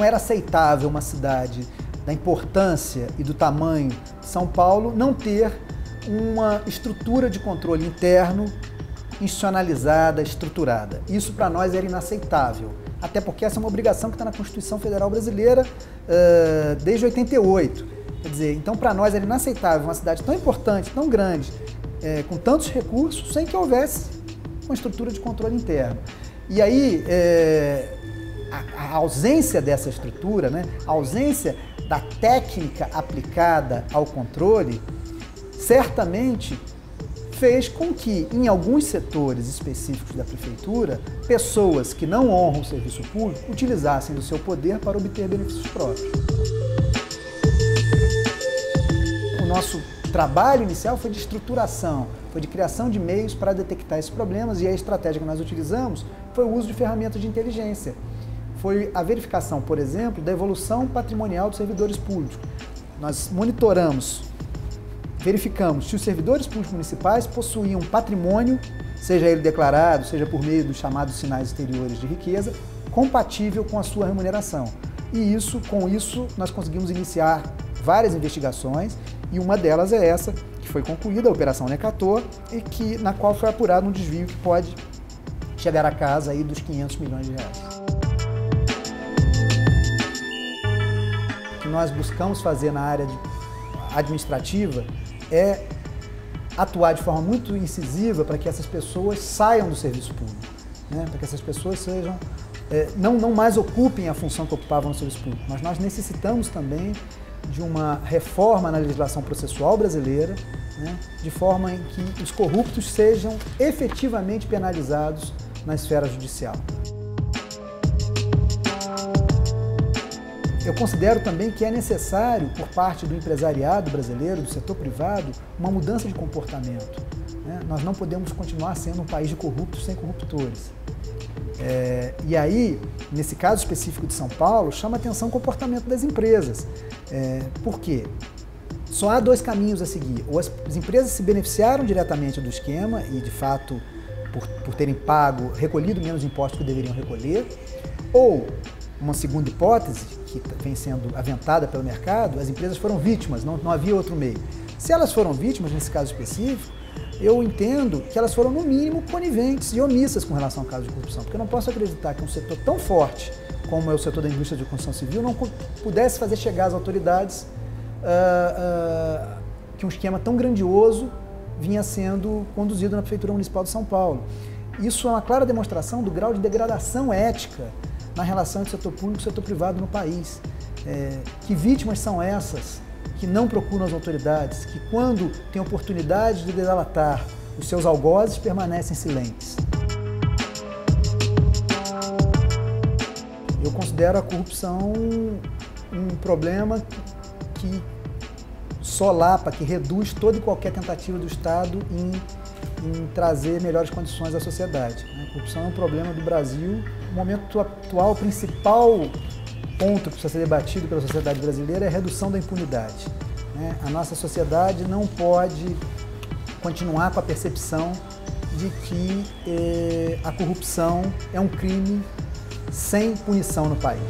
era aceitável uma cidade da importância e do tamanho de São Paulo não ter uma estrutura de controle interno institucionalizada, estruturada. Isso para nós era inaceitável, até porque essa é uma obrigação que está na Constituição Federal Brasileira desde 88. Quer dizer, então para nós era inaceitável uma cidade tão importante, tão grande, com tantos recursos, sem que houvesse uma estrutura de controle interno. E aí, a ausência dessa estrutura, né, a ausência da técnica aplicada ao controle, certamente fez com que, em alguns setores específicos da prefeitura, pessoas que não honram o serviço público utilizassem do seu poder para obter benefícios próprios. O nosso trabalho inicial foi de estruturação, foi de criação de meios para detectar esses problemas, e a estratégia que nós utilizamos foi o uso de ferramentas de inteligência. Foi a verificação, por exemplo, da evolução patrimonial dos servidores públicos. Nós monitoramos, verificamos se os servidores públicos municipais possuíam patrimônio, seja ele declarado, seja por meio dos chamados sinais exteriores de riqueza, compatível com a sua remuneração. E com isso, nós conseguimos iniciar várias investigações, e uma delas é essa, que foi concluída, a Operação Necator, e na qual foi apurado um desvio que pode chegar à casa aí dos 500 milhões de reais. O que nós buscamos fazer na área administrativa é atuar de forma muito incisiva para que essas pessoas saiam do serviço público, né? Para que essas pessoas não mais ocupem a função que ocupavam no serviço público, mas nós necessitamos também de uma reforma na legislação processual brasileira, né? De forma em que os corruptos sejam efetivamente penalizados na esfera judicial. Eu considero também que é necessário, por parte do empresariado brasileiro, do setor privado, uma mudança de comportamento, né? Nós não podemos continuar sendo um país de corruptos sem corruptores. E aí, nesse caso específico de São Paulo, chama a atenção o comportamento das empresas. Por quê? Só há dois caminhos a seguir. Ou as empresas se beneficiaram diretamente do esquema e, de fato, por terem recolhido menos impostos que deveriam recolher, ou uma segunda hipótese, que vem sendo aventada pelo mercado, as empresas foram vítimas, não havia outro meio. Se elas foram vítimas, nesse caso específico, eu entendo que elas foram, no mínimo, coniventes e omissas com relação ao caso de corrupção, porque eu não posso acreditar que um setor tão forte como é o setor da indústria de construção civil não pudesse fazer chegar às autoridades que um esquema tão grandioso vinha sendo conduzido na Prefeitura Municipal de São Paulo. Isso é uma clara demonstração do grau de degradação ética na relação entre setor público e setor privado no país. Que vítimas são essas que não procuram as autoridades, que quando têm oportunidade de delatar os seus algozes, permanecem silentes? Eu considero a corrupção um problema que solapa, que reduz toda e qualquer tentativa do Estado em trazer melhores condições à sociedade. A corrupção é um problema do Brasil. No momento atual, o principal ponto que precisa ser debatido pela sociedade brasileira é a redução da impunidade. A nossa sociedade não pode continuar com a percepção de que a corrupção é um crime sem punição no país.